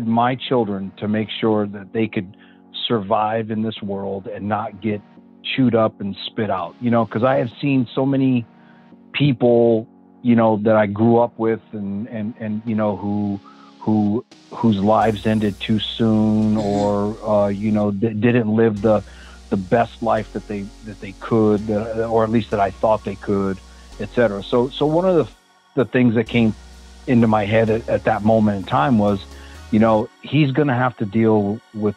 my children to make sure that they could survive in this world and not get chewed up and spit out, because I have seen so many people, that I grew up with and whose lives ended too soon, or, didn't live the best life that they could, or at least that I thought they could, etc. So one of the things that came into my head at that moment in time was, he's going to have to deal with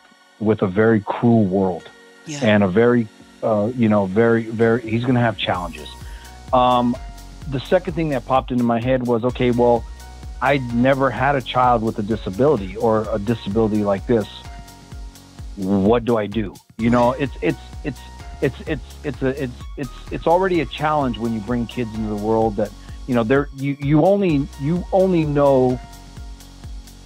a very cruel world, Yeah. and a very, very, he's going to have challenges. The second thing that popped into my head was, okay, well, I'd never had a child with a disability or a disability like this. What do I do? It's already a challenge when you bring kids into the world that, you only know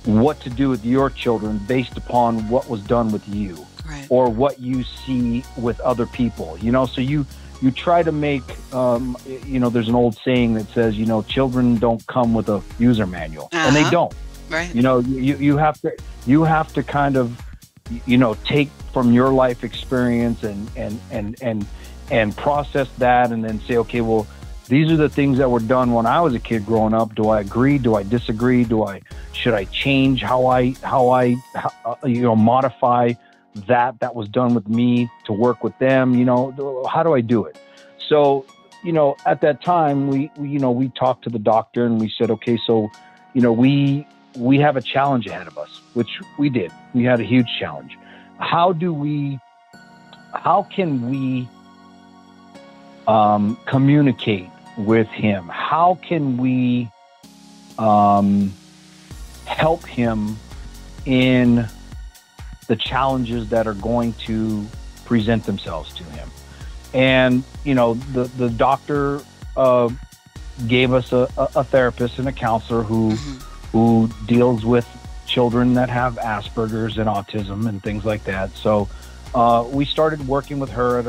what to do with your children based upon what was done with you, Right. or what you see with other people, so you try to make, there's an old saying that says, children don't come with a user manual, and they don't. Right. You have to kind of, take from your life experience and process that, and then say, okay, well, these are the things that were done when I was a kid growing up. Do I agree? Do I disagree? Should I change how I modify that was done with me to work with them? How do I do it? So, at that time we talked to the doctor, and we said, okay, so, we have a challenge ahead of us, which we did. We had a huge challenge. How can we communicate with him? How can we help him in the challenges that are going to present themselves to him? And, the doctor gave us a therapist and a counselor who deals with children that have Asperger's and autism and things like that. So we started working with her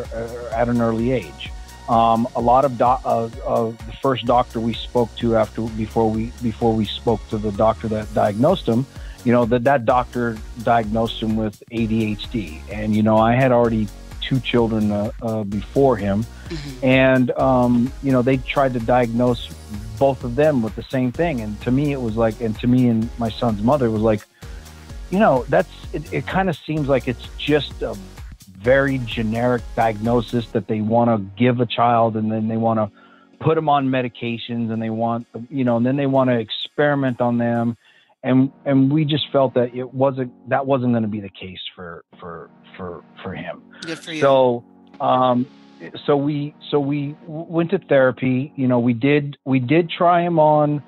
at an early age. A lot of the first doctor we spoke to before we spoke to the doctor that diagnosed him, that doctor diagnosed him with ADHD, and I had already 2 children before him, and they tried to diagnose both of them with the same thing, and to me it was like, and to me and my son's mother it was like, it kind of seems like it's just a very generic diagnosis that they want to give a child, and then they want to put them on medications, and they want, and then they want to experiment on them. And we just felt that wasn't going to be the case for him. Good for you. So we went to therapy. We did try him on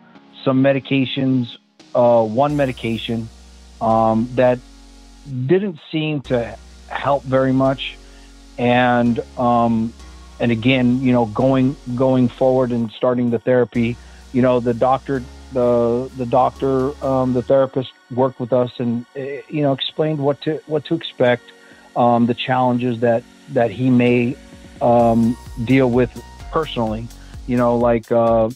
some medications, one medication, that didn't seem to help very much. And again, going forward and starting the therapy, the therapist worked with us and, explained what to expect, the challenges that he may, deal with personally, like the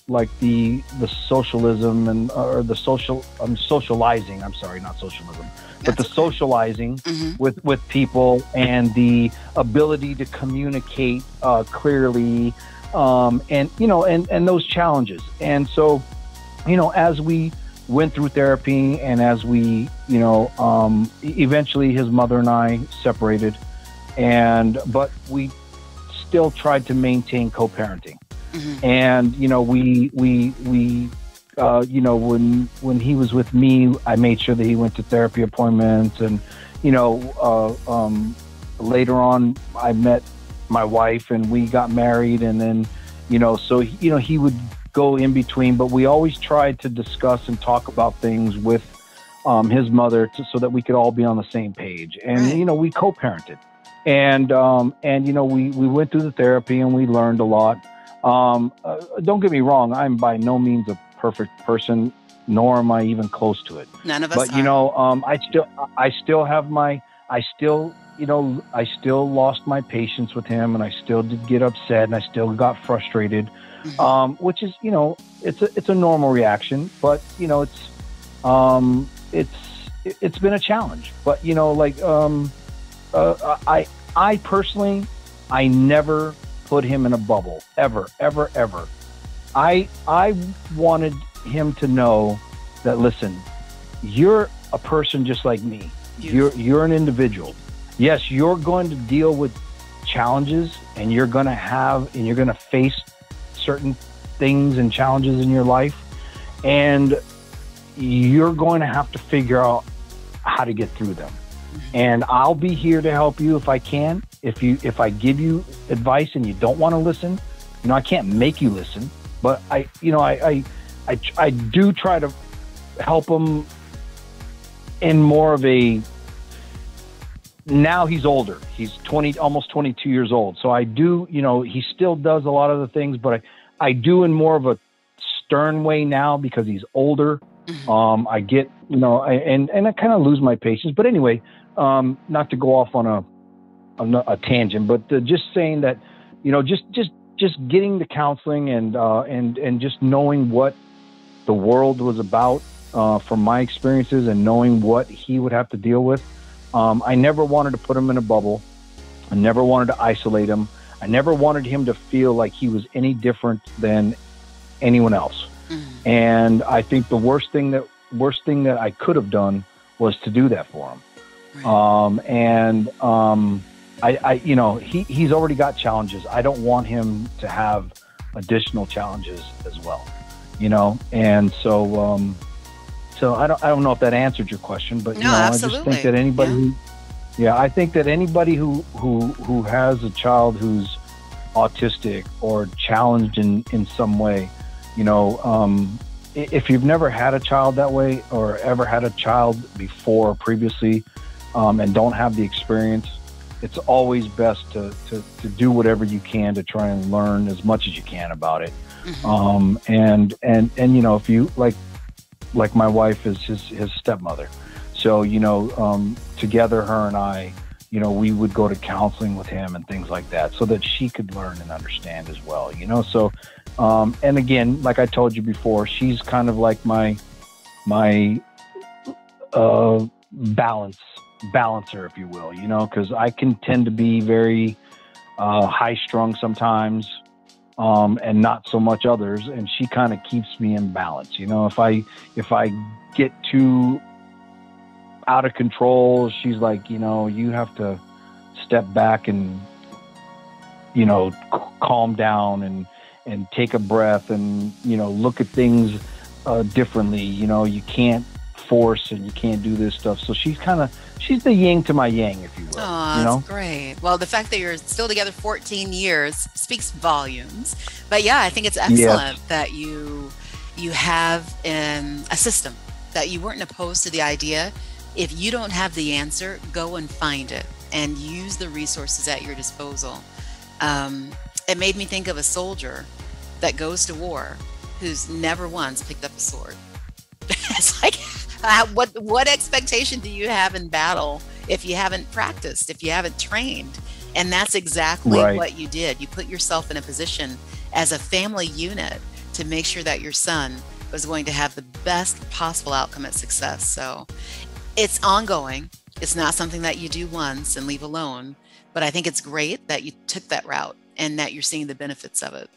socialism and, or the socializing, I'm sorry, not socialism, but the socializing with people, and the ability to communicate, clearly, and those challenges. And so, as we went through therapy, and as we, eventually his mother and I separated, but we still tried to maintain co-parenting. And, when he was with me, I made sure that he went to therapy appointments, and, later on I met my wife and we got married, and then, so, he would go in between, but we always tried to discuss and talk about things with his mother so that we could all be on the same page. And, we co-parented, and we went through the therapy, and we learned a lot. Don't get me wrong, I'm by no means a perfect person, nor am I even close to it. None of us are. I still lost my patience with him, and I still did get upset, and I still got frustrated. Which is, it's a normal reaction, but it's it's been a challenge. But you know, like I personally, I never put him in a bubble, ever, ever, ever. I wanted him to know that, listen, you're a person just like me. You're an individual. Yes, you're going to deal with challenges, and you're going to face certain things and challenges in your life, and you're going to have to figure out how to get through them. And I'll be here to help you if I can. If I give you advice and you don't want to listen, you know, I can't make you listen, but I do try to help him in more of a, now he's older. He's almost 22 years old. So I do, you know, he still does a lot of the things, but I do in more of a stern way now because he's older. I get, you know, and I kind of lose my patience, but anyway, not to go off on a tangent, but just saying that, you know, just getting the counseling and just knowing what the world was about, from my experiences and knowing what he would have to deal with. I never wanted to put him in a bubble. I never wanted to isolate him. I never wanted him to feel like he was any different than anyone else. And I think the worst thing that I could have done was to do that for him. Right. I you know, he's already got challenges. I don't want him to have additional challenges as well, you know? And so, so I don't know if that answered your question, but, you know, absolutely. I just think that anybody, I think that anybody who has a child who's autistic or challenged in some way, you know, if you've never had a child that way or ever had a child before or previously, and don't have the experience, it's always best to do whatever you can to try and learn as much as you can about it. And you know, if you like my wife is his stepmother, so, you know, together, her and I, you know, we would go to counseling with him and things like that so that she could learn and understand as well, you know? So, and again, like I told you before, she's kind of like my balancer, if you will, you know, because I can tend to be very high strung sometimes, and not so much others, and she kind of keeps me in balance. You know, if I get too out of control, she's like, you know, you have to step back and, you know, calm down and take a breath and, you know, look at things differently. You know, you can't force and you can't do this stuff. So she's the yin to my yang, if you will. Oh, you know? That's great. Well, the fact that you're still together 14 years speaks volumes. But yeah, I think it's excellent that you have a system, that you weren't opposed to the idea. If you don't have the answer, go and find it and use the resources at your disposal. It made me think of a soldier that goes to war who's never once picked up a sword. It's like, what expectation do you have in battle if you haven't practiced, if you haven't trained? And that's exactly what you did. You put yourself in a position as a family unit to make sure that your son was going to have the best possible outcome at success. So it's ongoing. It's not something that you do once and leave alone, but I think it's great that you took that route and that you're seeing the benefits of it.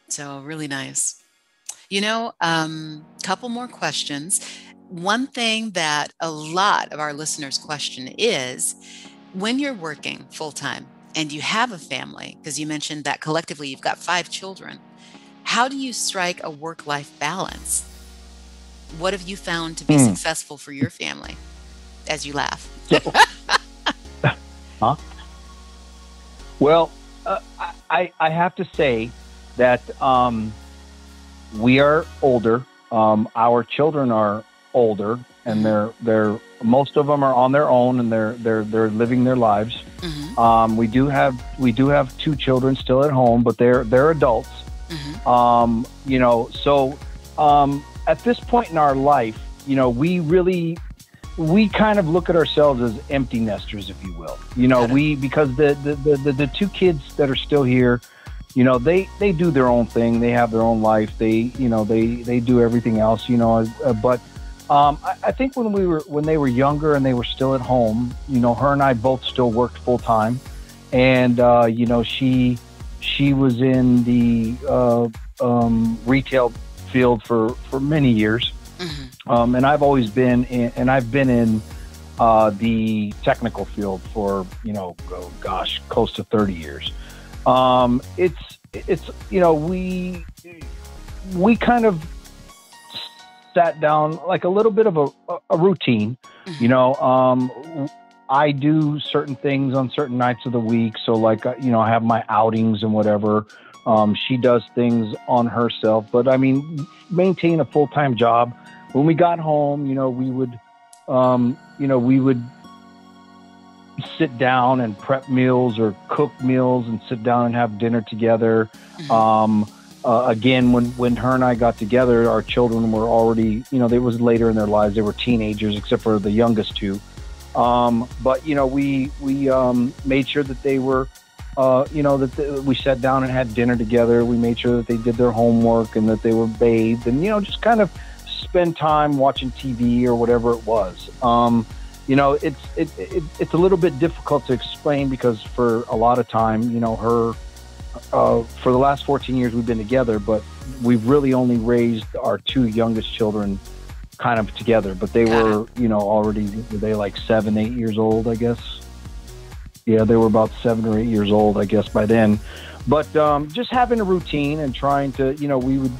So really nice. You know, couple more questions. One thing that a lot of our listeners question is, when you're working full-time and you have a family, because you mentioned that collectively you've got 5 children, how do you strike a work-life balance? What have you found to be successful for your family? As you laugh. Well, I have to say that we are older. Our children are older, and they're most of them are on their own, and they're living their lives. We do have 2 children still at home, but they're adults. You know, so at this point in our life, you know, we kind of look at ourselves as empty nesters, if you will. You know, because the 2 kids that are still here, you know, they do their own thing. They have their own life. They do everything else, you know, but I think when they were younger and they were still at home, her and I both still worked full time, and she was in the retail field for many years, and I've been in the technical field for oh gosh, close to 30 years. It's we kind of sat down like a little bit of a routine. Mm-hmm. You know, I do certain things on certain nights of the week. So like, I have my outings and whatever. She does things on herself, but I mean, maintain a full-time job. When we got home, we would sit down and prep meals or cook meals and sit down and have dinner together. Again, when her and I got together, our children were already, they was later in their lives. They were teenagers, except for the youngest two. But we made sure that they were, we sat down and had dinner together. We made sure that they did their homework and that they were bathed, and just kind of spend time watching TV or whatever it was. It's a little bit difficult to explain because for a lot of time, her. For the last 14 years we've been together, but we've really only raised our two youngest children kind of together. But they were, already, were they like 7, 8 years old, I guess? Yeah, they were about 7 or 8 years old, I guess, by then. But just having a routine and trying to, we would,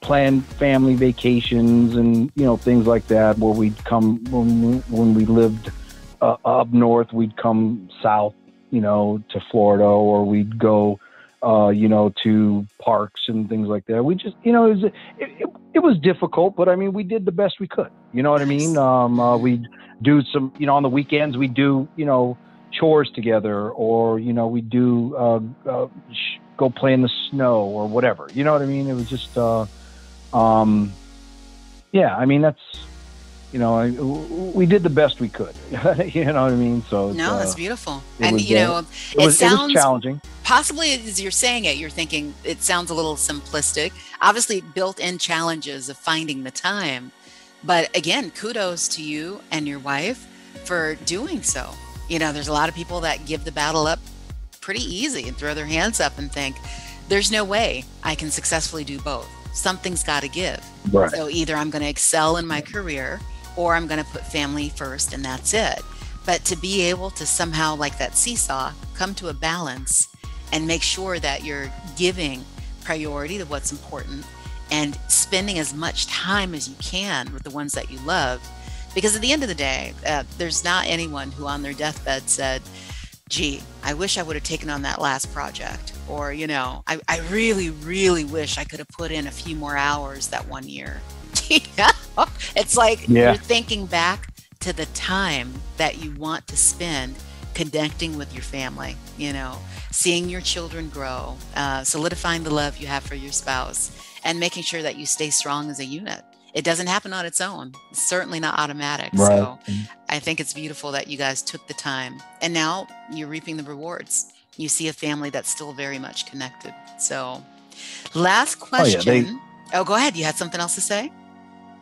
plan family vacations and, things like that, where we'd come when we lived up north, we'd come south, to Florida, or we'd go, to parks and things like that. We just, it was difficult, but I mean, we did the best we could. You know what I mean? We'd do some, on the weekends, we'd do, chores together, or, we'd do, go play in the snow or whatever. You know what I mean? It was just, yeah, I mean, that's, we did the best we could. You know what I mean? So no, that's beautiful. It And was, it sounds challenging. possibly as you're saying it, you're thinking it sounds a little simplistic. Obviously, built-in challenges of finding the time. But again, kudos to you and your wife for doing so. There's a lot of people that give the battle up pretty easy and throw their hands up and think, there's no way I can successfully do both. Something's got to give. Right. So either I'm going to excel in my career, or I'm going to put family first, and that's it. But to be able to somehow, like that seesaw, come to a balance and make sure that you're giving priority to what's important and spending as much time as you can with the ones that you love. Because at the end of the day, there's not anyone who on their deathbed said, gee, I wish I would have taken on that last project. Or, I really, really wish I could have put in a few more hours that one year. It's like you're thinking back to the time that you want to spend connecting with your family, seeing your children grow, solidifying the love you have for your spouse, and making sure that you stay strong as a unit. It doesn't happen on its own. It's certainly not automatic. Right. So I think it's beautiful that you guys took the time, and now you're reaping the rewards. You see a family that's still very much connected. So last question. Go ahead. You had something else to say?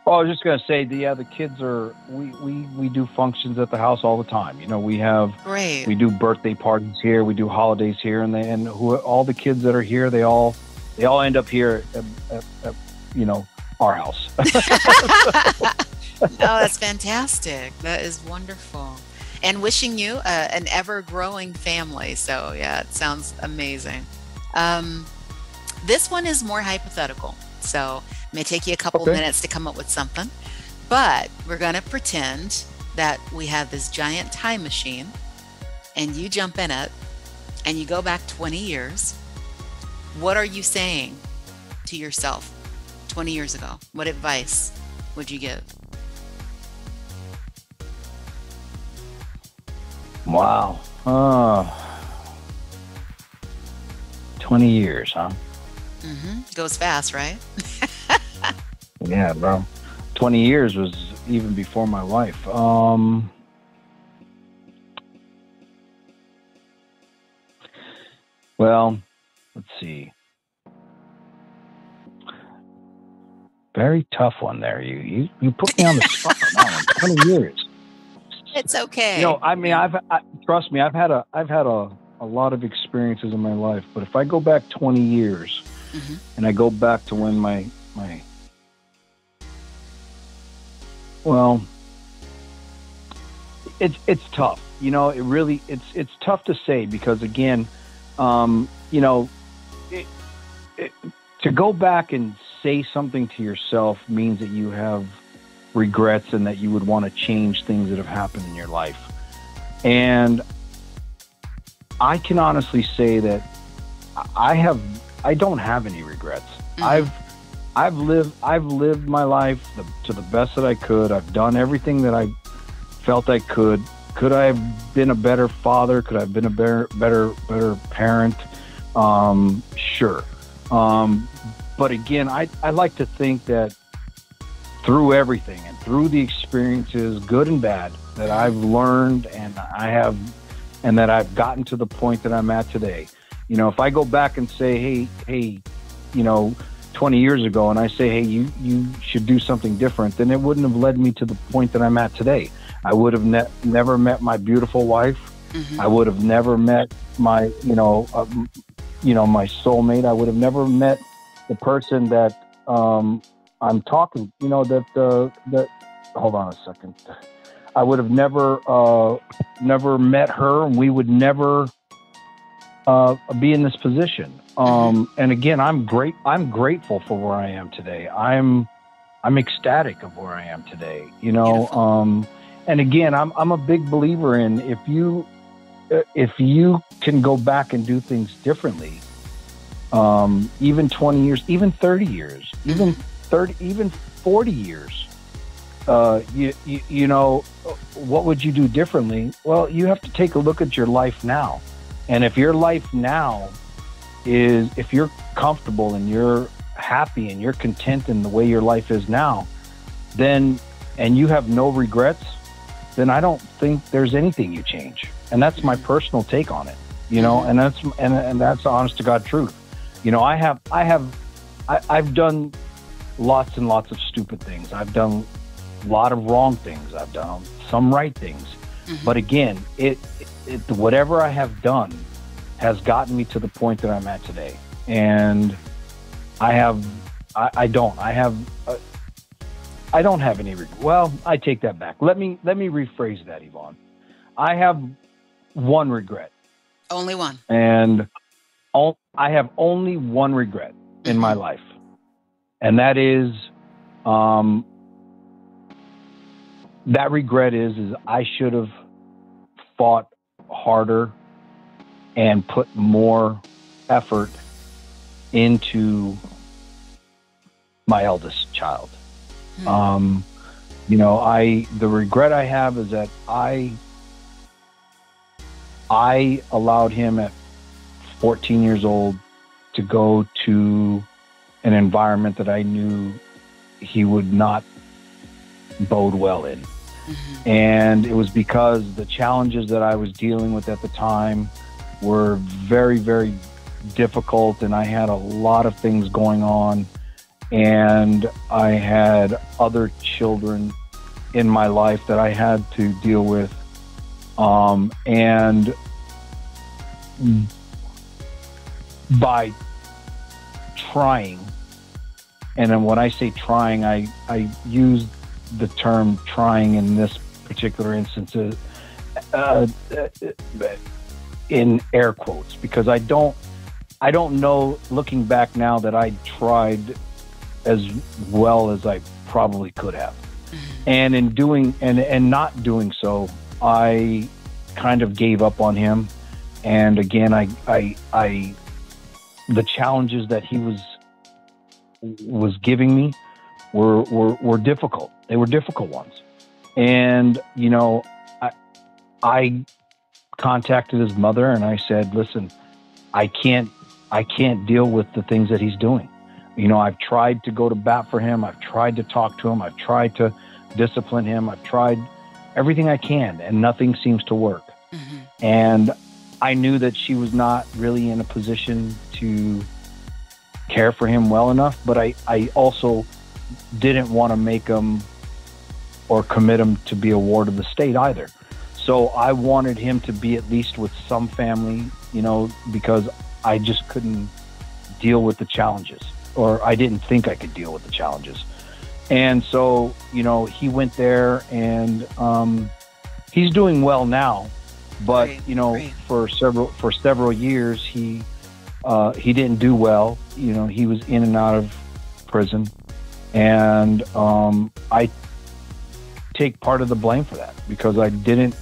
Oh, I was just going to say, the kids are, we do functions at the house all the time. We do birthday parties here, we do holidays here, and all the kids that are here, they all end up here at our house. Oh, that's fantastic. That is wonderful. And wishing you an ever-growing family. So yeah, it sounds amazing. This one is more hypothetical. So it may take you a couple minutes to come up with something, but we're going to pretend that we have this giant time machine and you jump in it and you go back 20 years. What are you saying to yourself 20 years ago? What advice would you give? Wow. 20 years, huh? Goes fast, right? Yeah, bro. 20 years was even before my wife. Well, let's see. very tough one there. You put me on the spot on that one. 20 years. It's okay. You know, I mean, trust me, I've had a lot of experiences in my life, but if I go back 20 years and I go back to when well, it's tough. You know, it really, it's tough to say because again, you know, to go back and say something to yourself means that you have regrets and that you would want to change things that have happened in your life. And I can honestly say that I don't have any regrets. I've lived my life to the best that I could. I've done everything that I felt I could. Could I have been a better father? Could I have been a better parent? Sure. But again, I like to think that through everything and through the experiences, good and bad, that I've learned and that I've gotten to the point that I'm at today. You know, if I go back and say, hey, you know, 20 years ago, and I say, hey, you should do something different, then it wouldn't have led me to the point that I'm at today. I would have never met my beautiful wife. I would have never met my, my soulmate. I would have never met the person that I'm talking. You know that. Hold on a second. I would have never met her, and we would never be in this position. And again, I'm grateful for where I am today. I'm ecstatic of where I am today. You know. And again, I'm a big believer in if you can go back and do things differently, even 20 years, even 30 years, even 40 years, you know, what would you do differently? Well, you have to take a look at your life now. And if your life now if you're comfortable and you're happy and you're content in the way your life is now, and you have no regrets, then I don't think there's anything you change. And that's my personal take on it, you know, and that's honest to God truth. You know, I've done lots and lots of stupid things. I've done a lot of wrong things. I've done some right things. But again, whatever I have done has gotten me to the point that I'm at today. And I don't have any regret. Well, I take that back. Let me rephrase that, Yvonne. I have one regret. Only one. And I have only one regret in my life. And that is, that regret is I should have fought harder and put more effort into my eldest child. You know, the regret I have is that I allowed him at 14 years old to go to an environment that I knew he would not bode well in. And it was because the challenges that I was dealing with at the time were very, very difficult, and I had a lot of things going on, and I had other children in my life that I had to deal with. And by trying, and then when I say trying, I use the term trying in this particular instance in air quotes, because I don't know, looking back now, that I tried as well as I probably could have. And in doing and not doing so, I kind of gave up on him. And again, the challenges that he was giving me were difficult. They were difficult ones. And, you know, I contacted his mother and I said, listen, I can't deal with the things that he's doing. You know, I've tried to go to bat for him. I've tried to talk to him. I've tried to discipline him. I've tried everything I can, and nothing seems to work. And I knew that she was not really in a position to care for him well enough, but I also didn't want to make him or commit him to be a ward of the state either. So I wanted him to be at least with some family, you know, because I just couldn't deal with the challenges, or I didn't think I could deal with the challenges. And so, you know, he went there, and he's doing well now, but Great, you know, great. for several years he didn't do well. You know, he was in and out of prison, and I take part of the blame for that, because I didn't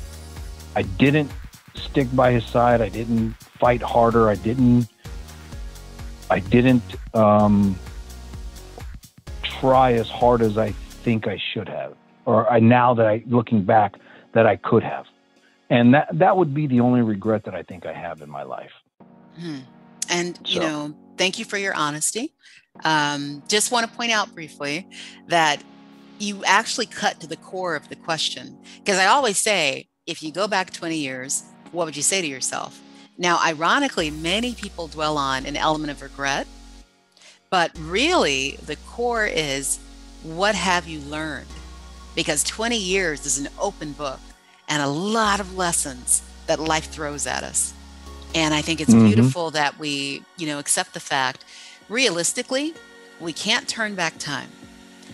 stick by his side. I didn't fight harder. I didn't try as hard as I think I should have, or looking back, that I could have. And that would be the only regret that I think I have in my life. And, you know, thank you for your honesty. Just want to point out briefly that you actually cut to the core of the question, because I always say, if you go back 20 years, what would you say to yourself? Now, ironically, many people dwell on an element of regret, but really the core is, what have you learned? Because 20 years is an open book and a lot of lessons that life throws at us. And I think it's beautiful that we, you know, accept the fact, realistically, we can't turn back time,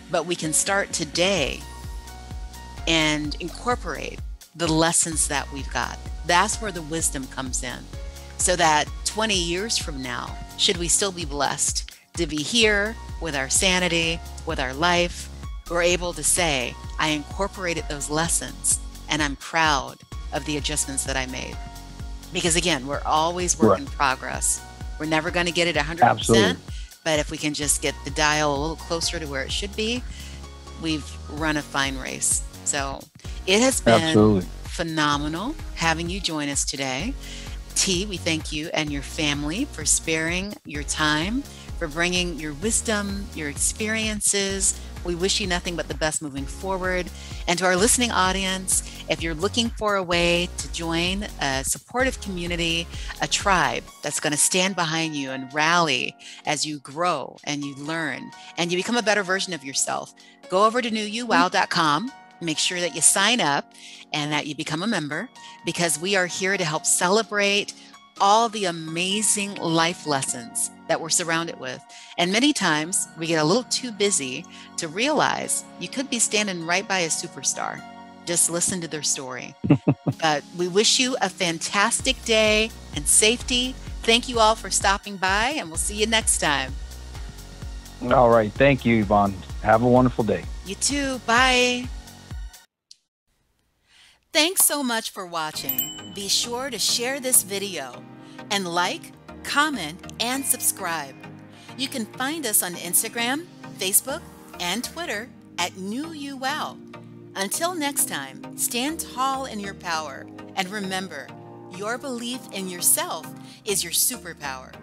but we can start today and incorporate the lessons that we've got. That's where the wisdom comes in. So that 20 years from now, should we still be blessed to be here with our sanity, with our life, we're able to say, I incorporated those lessons and I'm proud of the adjustments that I made. Because again, we're always work in progress. We're never going to get it 100%. Absolutely. But if we can just get the dial a little closer to where it should be, we've run a fine race. So it has been phenomenal having you join us today. T, we thank you and your family for sparing your time, for bringing your wisdom, your experiences. We wish you nothing but the best moving forward. And to our listening audience, if you're looking for a way to join a supportive community, a tribe that's going to stand behind you and rally as you grow and you learn and you become a better version of yourself, go over to newuwow.com. Make sure that you sign up and that you become a member, because we are here to help celebrate all the amazing life lessons that we're surrounded with. And many times we get a little too busy to realize you could be standing right by a superstar. Just listen to their story. But we wish you a fantastic day and safety. Thank you all for stopping by, and we'll see you next time. All right. Thank you, Yvonne. Have a wonderful day. You too. Bye. Thanks so much for watching. Be sure to share this video and like, comment, and subscribe. You can find us on Instagram, Facebook, and Twitter at newuwow. Until next time, stand tall in your power, and remember, your belief in yourself is your superpower.